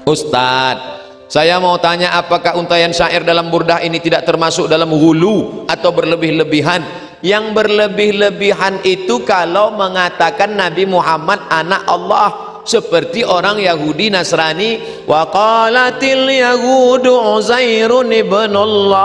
Ustadz, saya mau tanya, apakah untaian syair dalam burdah ini tidak termasuk dalam hulu atau berlebih-lebihan? Yang berlebih-lebihan itu kalau mengatakan Nabi Muhammad anak Allah, seperti orang Yahudi Nasrani, wa qalatil yahudu Uzairun ibnullah.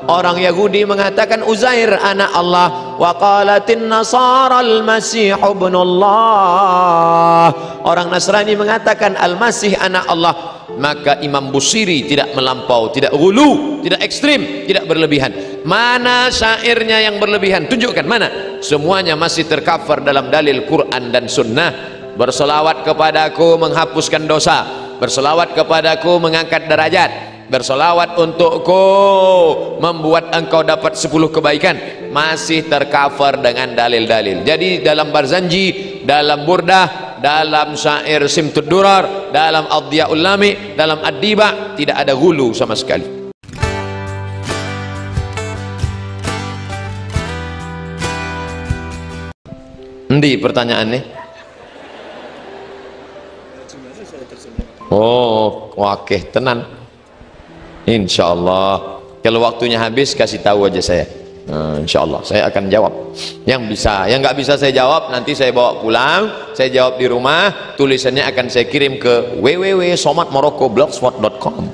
Orang Yahudi mengatakan Uzair anak Allah. Wa qalatin nasara al-masih ibnullah. Orang Nasrani mengatakan Al-Masih anak Allah. Maka Imam Busiri tidak melampau, tidak ghulu, tidak ekstrim, tidak berlebihan. Mana syairnya yang berlebihan? Tunjukkan mana. Semuanya masih tercover dalam dalil Quran dan Sunnah. Bersolawat kepadaku menghapuskan dosa, bersolawat kepadaku mengangkat derajat, bersolawat untukku membuat engkau dapat 10 kebaikan. Masih tercover dengan dalil-dalil. Jadi dalam Barzanji, dalam Burdah, dalam syair Simtud Durar, dalam Adhiyaul Lami, dalam Ad-Diba tidak ada hulu sama sekali. Endi pertanyaannya? Oh, wakeh tenan. Insyaallah kalau waktunya habis kasih tahu aja saya. Insyaallah saya akan jawab. Yang bisa, yang nggak bisa saya jawab nanti saya bawa pulang, saya jawab di rumah. Tulisannya akan saya kirim ke www.somatmoroccoblogspot.com.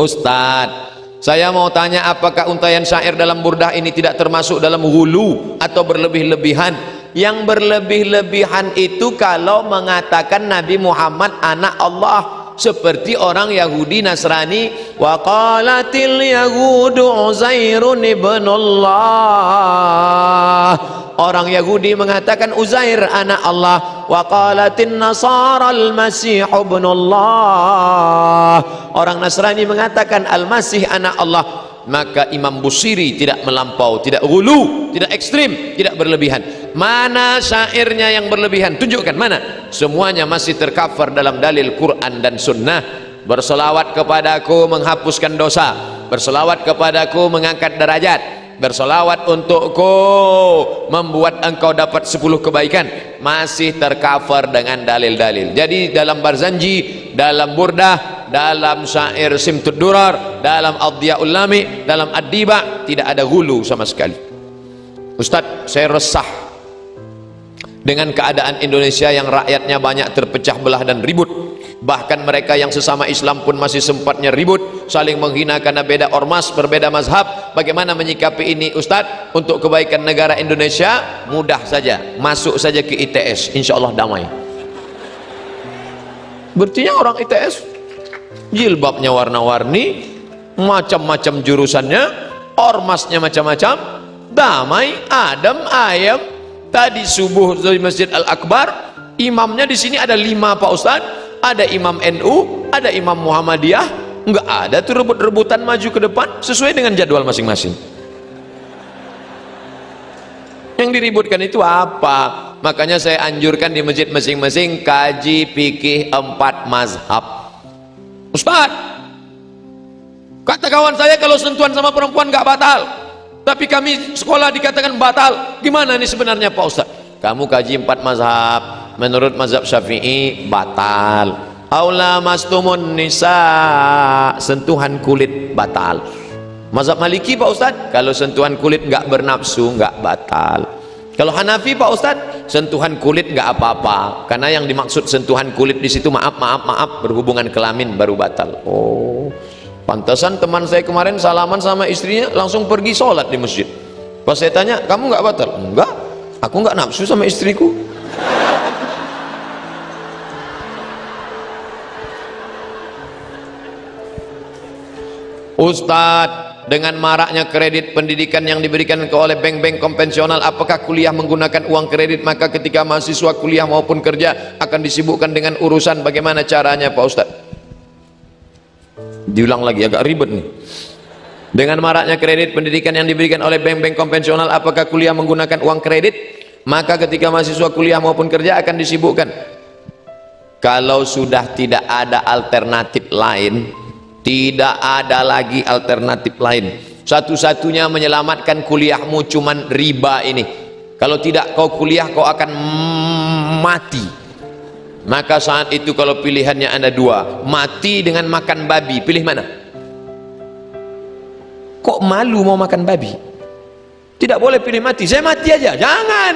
Ustadz, saya mau tanya, apakah untaian syair dalam burdah ini tidak termasuk dalam hulu atau berlebih-lebihan? Yang berlebih-lebihan itu kalau mengatakan Nabi Muhammad anak Allah, seperti orang Yahudi Nasrani, wa qalatil yahudu Uzairun ibnullah. Orang Yahudi mengatakan Uzair anak Allah. Wa qalatin nasara al-masih ibnullah. Orang Nasrani mengatakan Al-Masih anak Allah. Maka Imam Busiri tidak melampau, tidak ghulu, tidak ekstrim, tidak berlebihan. Mana syairnya yang berlebihan? Tunjukkan mana. Semuanya masih tercover dalam dalil Quran dan Sunnah. Bersolawat kepadaku menghapuskan dosa, bersolawat kepadaku mengangkat derajat, bersolawat untukku membuat engkau dapat 10 kebaikan. Masih tercover dengan dalil-dalil. Jadi dalam Barzanji, dalam Burdah, dalam syair Simtud Durar, dalam Adhiyaul Lami, dalam Ad-Diba tidak ada hulu sama sekali. Ustadz, saya resah dengan keadaan Indonesia yang rakyatnya banyak terpecah belah dan ribut. Bahkan mereka yang sesama Islam pun masih sempatnya ribut, saling menghina karena beda ormas, berbeda mazhab. Bagaimana menyikapi ini Ustadz? Untuk kebaikan negara Indonesia, mudah saja, masuk saja ke ITS, insya Allah damai. Berarti orang ITS jilbabnya warna-warni, macam-macam jurusannya, ormasnya macam-macam, damai, adem, ayem. Tadi subuh dari Masjid Al-Akbar, imamnya di sini ada 5 Pak Ustadz. Ada imam NU, ada imam Muhammadiyah. Enggak ada tuh rebut-rebutan maju ke depan sesuai dengan jadwal masing-masing. Yang diributkan itu apa? Makanya saya anjurkan di masjid masing-masing kaji fikih 4 mazhab. Ustadz, kata kawan saya kalau sentuhan sama perempuan nggak batal, tapi kami sekolah dikatakan batal. Gimana nih sebenarnya Pak Ustadz? Kamu kaji 4 mazhab. Menurut mazhab Syafi'i batal. Aula mastumun nisa, sentuhan kulit batal. Mazhab Maliki Pak Ustadz, kalau sentuhan kulit nggak bernafsu nggak batal. Kalau Hanafi Pak Ustadz, sentuhan kulit nggak apa-apa, karena yang dimaksud sentuhan kulit di situ maaf berhubungan kelamin baru batal. Oh, pantasan teman saya kemarin salaman sama istrinya langsung pergi sholat di masjid. Pas saya tanya, kamu nggak batal? Enggak, aku nggak nafsu sama istriku. Ustadz, dengan maraknya kredit pendidikan yang diberikan oleh bank-bank konvensional, apakah kuliah menggunakan uang kredit? Maka ketika mahasiswa kuliah maupun kerja akan disibukkan dengan urusan. Bagaimana caranya Pak Ustadz? Diulang lagi, agak ribet nih. Dengan maraknya kredit pendidikan yang diberikan oleh bank-bank konvensional, apakah kuliah menggunakan uang kredit? Maka ketika mahasiswa kuliah maupun kerja akan disibukkan. Kalau sudah tidak ada alternatif lain, tidak ada lagi alternatif lain, satu-satunya menyelamatkan kuliahmu cuman riba ini. Kalau tidak kau kuliah, kau akan mati. Maka saat itu kalau pilihannya ada dua, mati dengan makan babi, pilih mana? Kok malu mau makan babi? Tidak boleh pilih mati, saya mati aja. Jangan.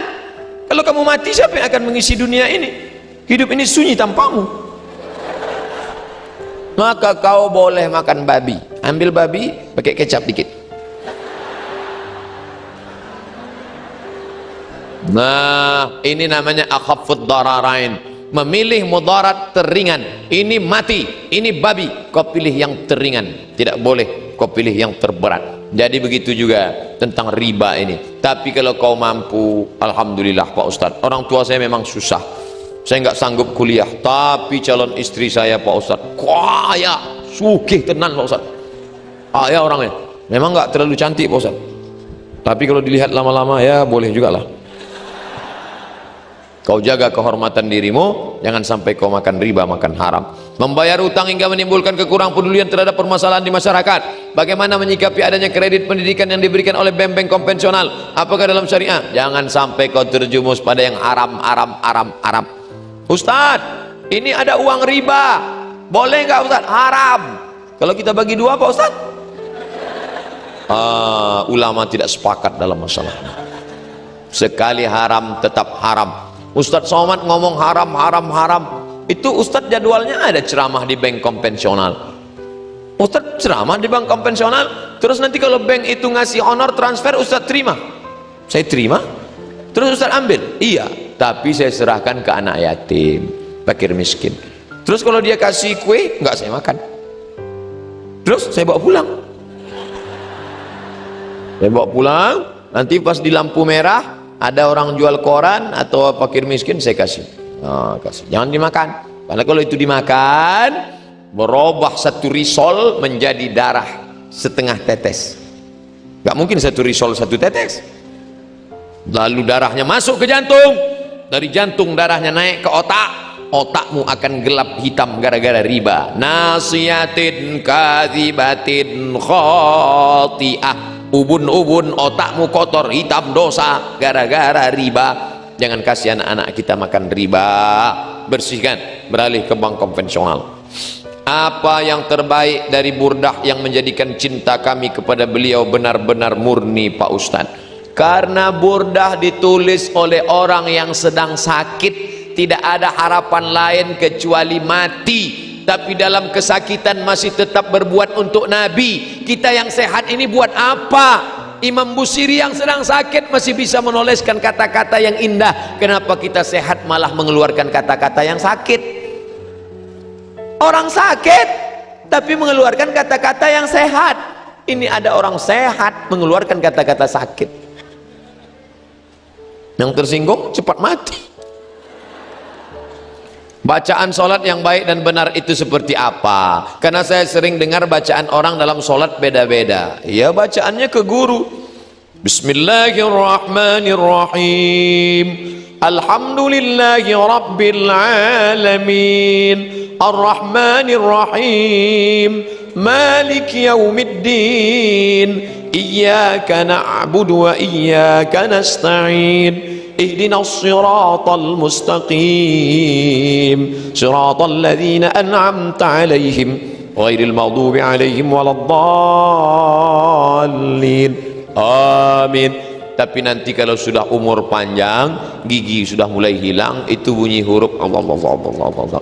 Kalau kamu mati, siapa yang akan mengisi dunia ini? Hidup ini sunyi tanpamu. Maka kau boleh makan babi. Ambil babi, pakai kecap dikit. Nah, ini namanya akhaffud dararain. Memilih mudarat teringan. Ini mati, ini babi. Kau pilih yang teringan. Tidak boleh kau pilih yang terberat. Jadi begitu juga tentang riba ini. Tapi kalau kau mampu, alhamdulillah Pak Ustadz. Orang tua saya memang susah. Saya nggak sanggup kuliah. Tapi calon istri saya Pak Ustadz kaya, sugih tenan Pak Ustadz. Kaya orangnya. Memang nggak terlalu cantik Pak Ustadz. Tapi kalau dilihat lama-lama ya boleh juga lah. Kau jaga kehormatan dirimu, jangan sampai kau makan riba, makan haram. Membayar utang hingga menimbulkan kekurang pedulian terhadap permasalahan di masyarakat. Bagaimana menyikapi adanya kredit pendidikan yang diberikan oleh bank-bank konvensional? Apakah dalam syariah? Jangan sampai kau terjumus pada yang haram. Ustadz, ini ada uang riba, boleh nggak Ustadz? Haram. Kalau kita bagi dua Pak Ustadz? Ulama tidak sepakat dalam masalah ini. Sekali haram tetap haram. Ustadz Somad ngomong haram. Itu Ustadz jadwalnya ada ceramah di bank konvensional. Ustadz ceramah di bank konvensional, terus nanti kalau bank itu ngasih honor transfer, Ustadz terima. Saya terima. Terus Ustadz ambil. Iya, tapi saya serahkan ke anak yatim, fakir miskin. Terus kalau dia kasih kue, nggak saya makan. Terus saya bawa pulang. Nanti pas di lampu merah ada orang jual koran atau fakir miskin, saya kasih. Kasih. Jangan dimakan. Karena kalau itu dimakan, berubah satu risol menjadi darah setengah tetes. Gak mungkin satu risol satu tetes. Lalu darahnya masuk ke jantung. Dari jantung darahnya naik ke otak. Otakmu akan gelap hitam gara-gara riba. Nasiyatin kadhibatin khati'ah. Ubun-ubun otakmu kotor hitam dosa gara-gara riba. Jangan kasih anak-anak kita makan riba. Bersihkan, beralih ke bank konvensional. Apa yang terbaik dari Burdah yang menjadikan cinta kami kepada beliau benar-benar murni Pak Ustadz? Karena Burdah ditulis oleh orang yang sedang sakit, tidak ada harapan lain kecuali mati. Tapi dalam kesakitan masih tetap berbuat untuk Nabi. Kita yang sehat ini buat apa? Imam Busiri yang sedang sakit masih bisa menoleskan kata-kata yang indah. Kenapa kita sehat malah mengeluarkan kata-kata yang sakit? Orang sakit tapi mengeluarkan kata-kata yang sehat. Ini ada orang sehat mengeluarkan kata-kata sakit. Yang tersinggung cepat mati. Bacaan sholat yang baik dan benar itu seperti apa? Karena saya sering dengar bacaan orang dalam sholat beda-beda. Ya, bacaannya ke guru. Bismillahirrahmanirrahim. Alhamdulillahi rabbil alamin. Ar-Rahmanirrahim. Malik yaumiddin. Iyyaka na'budu wa iyyaka nasta'in. اهدنا الصراط المستقيم صراط الذين أنعمت عليهم غير المغضوب عليهم ولا الضالين آمين. Tapi nanti kalau sudah umur panjang, gigi sudah mulai hilang, itu bunyi huruf Allah.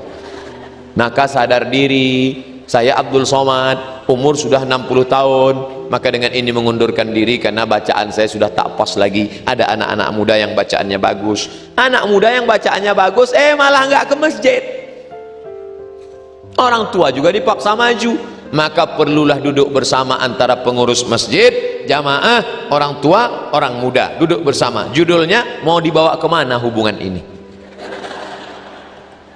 Maka sadar diri, saya Abdul Somad, umur sudah 60 tahun, maka dengan ini mengundurkan diri karena bacaan saya sudah tak pas lagi. Ada anak-anak muda yang bacaannya bagus. Anak muda yang bacaannya bagus, malah nggak ke masjid. Orang tua juga dipaksa maju. Maka perlulah duduk bersama antara pengurus masjid, jamaah, orang tua, orang muda. Duduk bersama. Judulnya, mau dibawa kemana hubungan ini?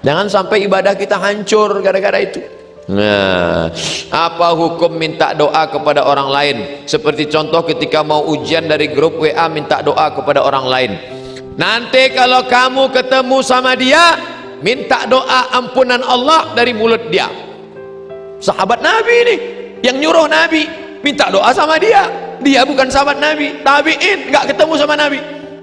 Jangan sampai ibadah kita hancur gara-gara itu. Nah, apa hukum minta doa kepada orang lain? Seperti contoh ketika mau ujian dari grup WA minta doa kepada orang lain. Nanti kalau kamu ketemu sama dia, minta doa ampunan Allah dari mulut dia. Sahabat Nabi ini yang nyuruh Nabi minta doa sama dia. Dia bukan sahabat Nabi, tabi'in, nggak ketemu sama Nabi.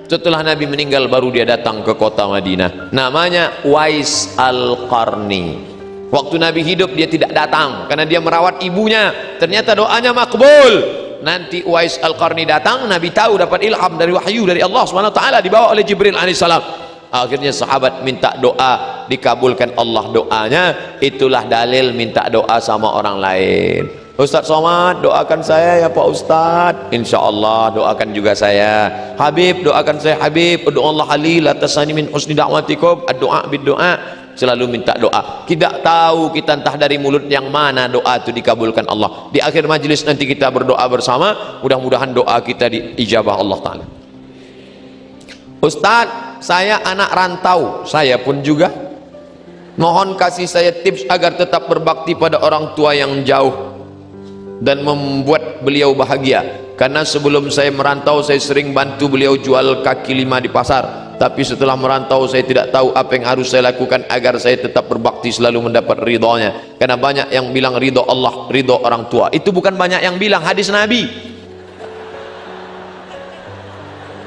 Setelah Nabi meninggal baru dia datang ke kota Madinah. Namanya Uwais Al-Qarni. Waktu Nabi hidup dia tidak datang karena dia merawat ibunya. Ternyata doanya makbul. Nanti Uwais Al-Qarni datang, Nabi tahu dapat ilham dari wahyu dari Allah SWT, dibawa oleh Jibril alaihissalam. Akhirnya sahabat minta doa, dikabulkan Allah doanya. Itulah dalil minta doa sama orang lain. Ustaz Somad, doakan saya ya Pak Ustaz. Insya Allah doakan juga saya. Habib, doakan saya Habib. Doa Allah Ali latasani min husni da'watikum. Doa bid-doa. Selalu minta doa. Tidak tahu kita entah dari mulut yang mana doa itu dikabulkan Allah. Di akhir majlis nanti kita berdoa bersama. Mudah-mudahan doa kita diijabah Allah Ta'ala. Ustaz, saya anak rantau. Saya pun juga. Mohon kasih saya tips agar tetap berbakti pada orang tua yang jauh dan membuat beliau bahagia. Karena sebelum saya merantau saya sering bantu beliau jual kaki lima di pasar, tapi setelah merantau saya tidak tahu apa yang harus saya lakukan agar saya tetap berbakti selalu mendapat ridhonya. Karena banyak yang bilang ridho Allah, ridho orang tua. Itu bukan banyak yang bilang, hadis Nabi.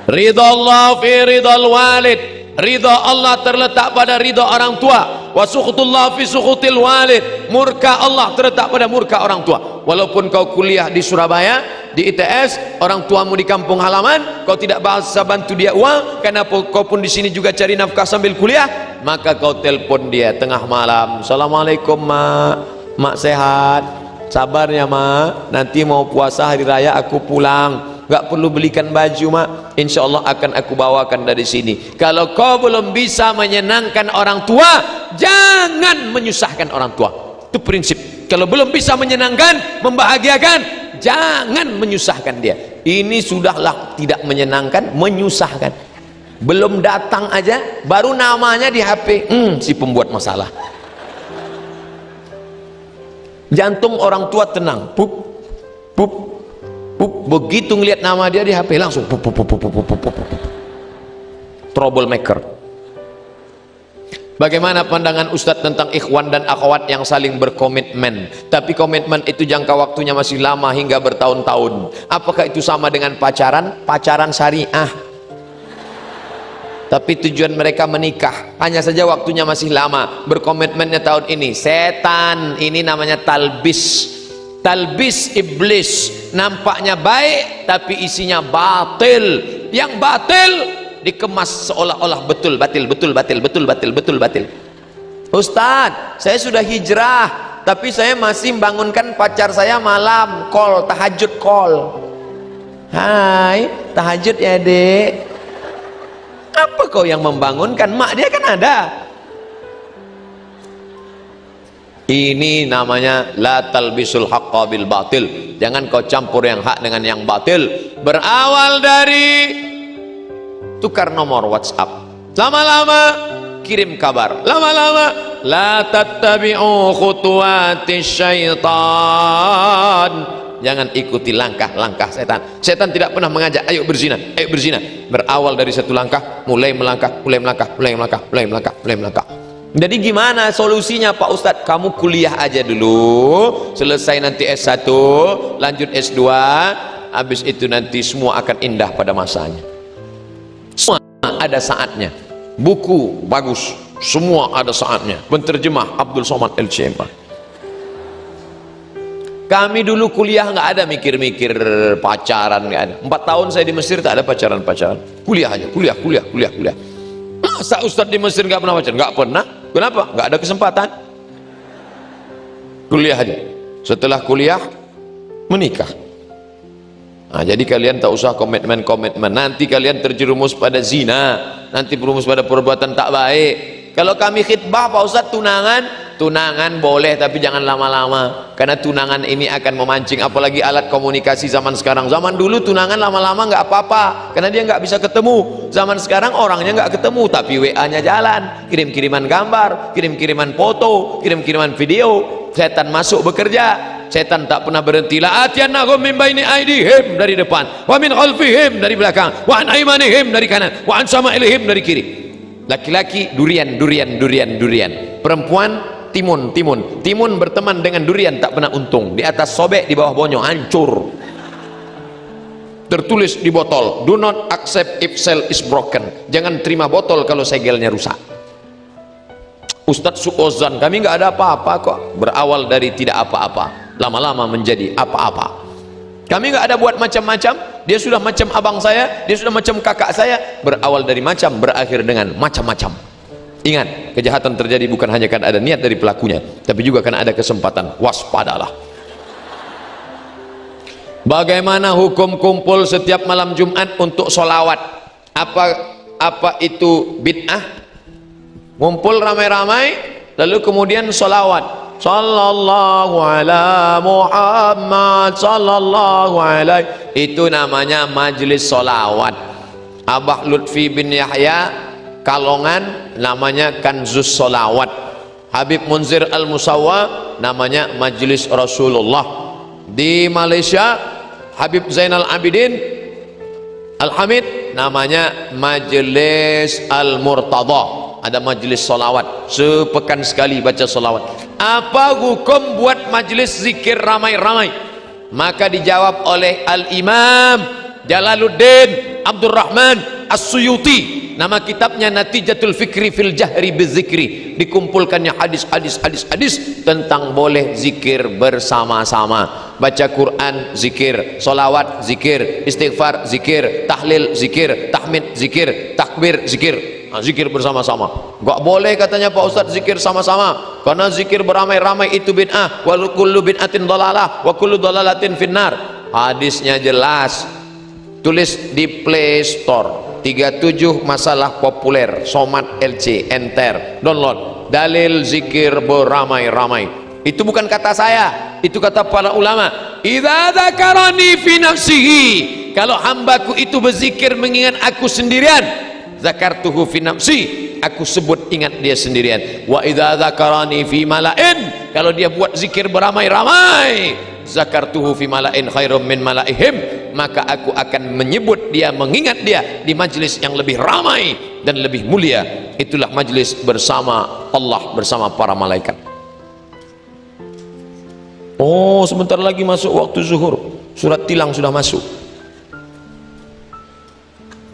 Ridho Allah fi ridhal walid. Ridha Allah terletak pada ridha orang tua. Wa sukhutullah fi sukhutil walid. Murka Allah terletak pada murka orang tua. Walaupun kau kuliah di Surabaya, di ITS, orang tuamu di kampung halaman, kau tidak bisa bantu dia uang, karena kau pun di sini juga cari nafkah sambil kuliah, maka kau telpon dia tengah malam. Assalamualaikum mak, mak sehat, sabarnya mak, nanti mau puasa hari raya aku pulang. Gak perlu belikan baju mak, insya Allah akan aku bawakan dari sini. Kalau kau belum bisa menyenangkan orang tua, jangan menyusahkan orang tua. Itu prinsip. Kalau belum bisa menyenangkan, membahagiakan, jangan menyusahkan dia. Ini sudahlah tidak menyenangkan, menyusahkan. Belum datang aja baru namanya di HP, si pembuat masalah. Jantung orang tua tenang, pup pup. Begitu ngelihat nama dia di HP langsung troublemaker. Bagaimana pandangan Ustadz tentang ikhwan dan akhwat yang saling berkomitmen, tapi komitmen itu jangka waktunya masih lama hingga bertahun-tahun? Apakah itu sama dengan pacaran? Pacaran syariah, tapi tujuan mereka menikah, hanya saja waktunya masih lama. Berkomitmennya tahun ini. Setan, ini namanya talbis. Talbis iblis, nampaknya baik tapi isinya batil. Yang batil dikemas seolah-olah betul, batil, betul, batil, betul, batil, betul, batil. Ustadz, saya sudah hijrah tapi saya masih membangunkan pacar saya malam, call, tahajud call. Hai, tahajud ya dek. Apa kau yang membangunkan? Mak dia kan ada. Ini namanya la talbisul haqqa bil batil. Jangan kau campur yang hak dengan yang batil. Berawal dari tukar nomor WhatsApp, lama-lama kirim kabar, lama-lama la tattabi'u khutuwatis syaitan. Jangan ikuti langkah-langkah setan. Setan tidak pernah mengajak ayo berzina, ayo berzina. Berawal dari satu langkah, mulai melangkah, mulai melangkah, mulai melangkah, mulai melangkah, mulai melangkah. Jadi gimana solusinya Pak Ustadz? Kamu kuliah aja dulu, selesai nanti S1, lanjut S2, habis itu nanti semua akan indah pada masanya. Semua ada saatnya. Buku bagus, semua ada saatnya. Penterjemah Abdul Somad El-Cema. Kami dulu kuliah nggak ada mikir-mikir pacaran, nggak ada. 4 tahun saya di Mesir tak ada pacaran-pacaran. Kuliah aja, kuliah. Masa Ustadz di Mesir nggak pernah pacaran? Nggak pernah. Kenapa? Nggak ada kesempatan. Kuliah aja. Setelah kuliah menikah. Nah, jadi kalian tak usah komitmen. Nanti kalian terjerumus pada zina, nanti berumus pada perbuatan tak baik. Kalau kami khidbah Pak Ustadz tunangan boleh tapi jangan lama-lama, karena tunangan ini akan memancing, apalagi alat komunikasi zaman sekarang. Zaman dulu tunangan lama-lama nggak apa-apa karena dia nggak bisa ketemu. Zaman sekarang orangnya nggak ketemu tapi WA-nya jalan, kirim-kiriman gambar, kirim-kiriman foto, kirim-kiriman video. Setan masuk bekerja. Setan tak pernah berhenti. La atiyannahum min baini aidihim, dari depan, wa min khalfihim, dari belakang, wa an aymanihim, dari kanan, wa an shama'ilihim, dari kiri. Laki-laki durian. Perempuan timun berteman dengan durian tak pernah untung. Di atas sobek, di bawah bonyok, hancur. tertulis di botol, do not accept if shell is broken. Jangan terima botol kalau segelnya rusak. Ustadz su'ozan, kami nggak ada apa-apa kok. Berawal dari tidak apa-apa, lama-lama menjadi apa-apa. Kami nggak ada buat macam-macam. Dia sudah macam abang saya, dia sudah macam kakak saya. Berawal dari macam, berakhir dengan macam-macam. Ingat, kejahatan terjadi bukan hanya karena ada niat dari pelakunya, tapi juga karena ada kesempatan. Waspadalah. Bagaimana hukum kumpul setiap malam Jumat untuk sholawat? Apa itu bid'ah? Ngumpul ramai-ramai lalu kemudian sholawat, sallallahu ala Muhammad sallallahu alaihi, itu namanya majlis sholawat. Abah Lutfi bin Yahya Kalongan namanya kanzus sholawat. Habib Munzir Al-Musawwa namanya majlis Rasulullah. Di Malaysia Habib Zainal Abidin Al-Hamid namanya majlis Al-Murtada. Ada majlis solawat, sepekan sekali baca solawat. Apa hukum buat majlis zikir ramai-ramai? Maka dijawab oleh Al-Imam Jalaluddin Abdurrahman As-Suyuti, nama kitabnya Natijatul Fikri fil Jahri Bizikri. Dikumpulkannya hadis tentang boleh zikir bersama-sama. Baca Quran zikir, solawat zikir, istighfar zikir, tahlil zikir, tahmid zikir, takbir zikir. Zikir bersama-sama. Gak boleh katanya Pak Ustadz zikir sama-sama, karena zikir beramai-ramai itu bid'ah. Wa kullu bid'atin dhalalah wa kullu dhalalatin finnar. Hadisnya jelas, tulis di Play Store 37 masalah populer, Somat LC, enter, download. Dalil zikir beramai-ramai. Itu bukan kata saya, itu kata para ulama. Idza dzakarani fi nafsihi, kalau hambaku itu berzikir mengingat aku sendirian, zakartuhu fi nafsi, aku sebut ingat dia sendirian. Wa idza dzakarani fi mala'in, kalau dia buat zikir beramai-ramai, zakartuhu fi mala'in khairum min mala'ihim, maka aku akan menyebut dia, mengingat dia di majlis yang lebih ramai dan lebih mulia. Itulah majlis bersama Allah, bersama para malaikat. Oh, sebentar lagi masuk waktu zuhur, surat tilang sudah masuk.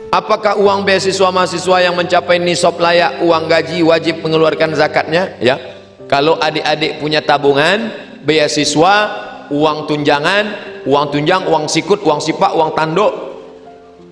Apakah uang beasiswa mahasiswa yang mencapai nisab layak uang gaji wajib mengeluarkan zakatnya? Ya, kalau adik-adik punya tabungan beasiswa, uang tunjangan, uang tunjang, uang sikut, uang sipak, uang tanduk,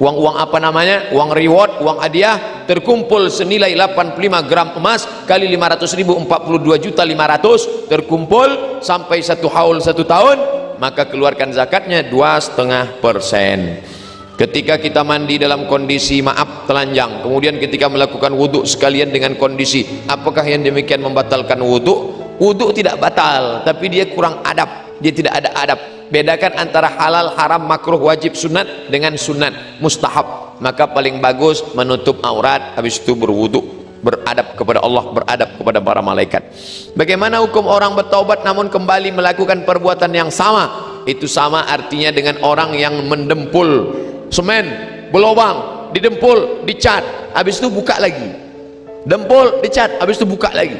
uang apa namanya, uang reward, uang hadiah, terkumpul senilai 85 gram emas kali 500.000, 42.500.000, terkumpul sampai 1 haul 1 tahun, maka keluarkan zakatnya 2,5%. Ketika kita mandi dalam kondisi telanjang, kemudian ketika melakukan wudhu sekalian dengan kondisi, apakah yang demikian membatalkan wudhu? Wudhu tidak batal, tapi dia kurang adab, dia tidak ada adab. Bedakan antara halal, haram, makruh, wajib, sunat dengan sunat, mustahab. Maka paling bagus menutup aurat, habis itu berwudhu, beradab kepada Allah, beradab kepada para malaikat. Bagaimana hukum orang bertaubat namun kembali melakukan perbuatan yang sama? Itu sama artinya dengan orang yang mendempul semen, belobang, didempul, dicat, habis itu buka lagi, dempul, dicat, habis itu buka lagi.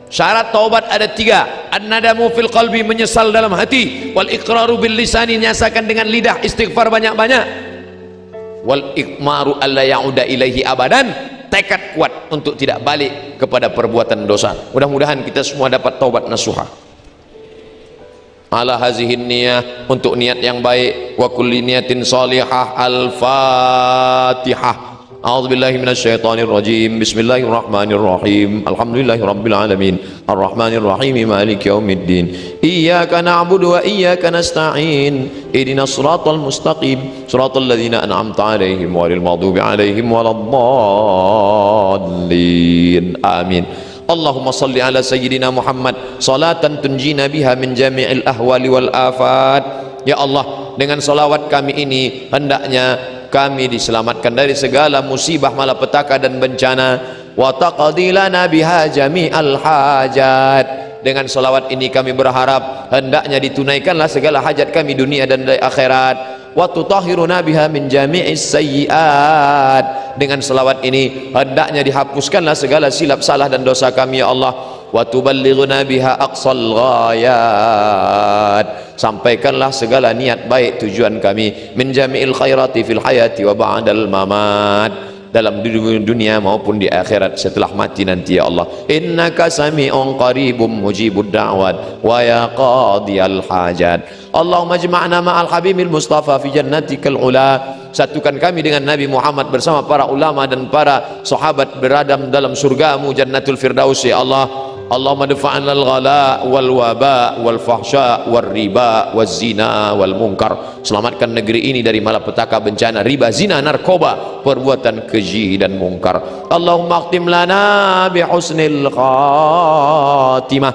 Syarat taubat ada 3. An-nadamu fil qalbi, menyesal dalam hati, wal iqraru bil lisani, nyasakan dengan lidah, istighfar banyak-banyak, wal iqmaru alla ya'uda ilaihi abadan, tekad kuat untuk tidak balik kepada perbuatan dosa. Mudah-mudahan kita semua dapat taubat nasuha. Ala hazihin niyah, untuk niat yang baik. Wa kulli niyatin salihah. Al-Fatihah. A'udzubillahi minasyaitonir rajim. Bismillahirrahmanirrahim. Alhamdulillahirabbil alamin. Arrahmanirrahim. Maliki yaumiddin. Iyyaka na'budu wa iyyaka nasta'in. Ihdinas siratal mustaqim. Siratal ladzina an'amta 'alaihim ghairil maghdubi 'alaihim waladdallin. Amin. Allahumma salli ala sayyidina Muhammad salatan tunjina biha min jami'il ahwali wal afat. Ya Allah, dengan salawat kami ini hendaknya kami diselamatkan dari segala musibah, malapetaka dan bencana. Wa taqdi lana biha jami'al hajat. Dengan salawat ini kami berharap hendaknya ditunaikanlah segala hajat kami dunia dan dari akhirat. Wa tutahhiruna biha min jami'is sayyi'at. Dengan selawat ini hendaknya dihapuskanlah segala silap salah dan dosa kami ya Allah. Wa tuballighuna biha aqsal ghayat. sampaikanlah segala niat baik tujuan kami min jami'il khairati fil hayati wa ba'dal mamat, dalam dunia maupun di akhirat setelah mati nanti ya Allah. Innaka sami'un qaribum mujibud da'wat wa ya qadiyal hajat. Allahumma jama'na ma'al habibil mustafa fi jannatikal ula. Satukan kami dengan Nabi Muhammad bersama para ulama dan para sahabat beradam dalam surgamu Jannatul Firdaus ya Allah. Allahumma dafa'na al-ghala wal waba wal fahsya wal riba wal zina wal munkar. Selamatkan negeri ini dari malapetaka, bencana, riba, zina, narkoba, perbuatan keji dan munkar. Allahumma akhtim lana bi husnil khatimah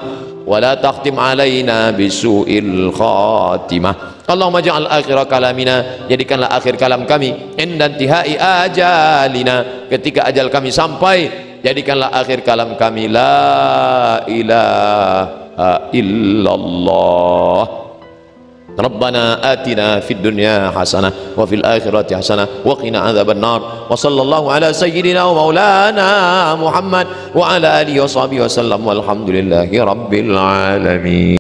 wa la takhtim alaina bi su'il khatimah. Allahumma ja'al akhir kalamina, jadikanlah akhir kalam kami inda intihai ajalina, ketika ajal kami sampai, jadikanlah akhir kalam kami la ilaha illallah. Rabbana atina fid dunya hasanah wa fil akhirati hasanah wa qina adzaban nar. Wa sallallahu ala sayyidina wa maulana Muhammad wa ala alihi wa sahbihi wa sallam walhamdulillahi rabbil alamin.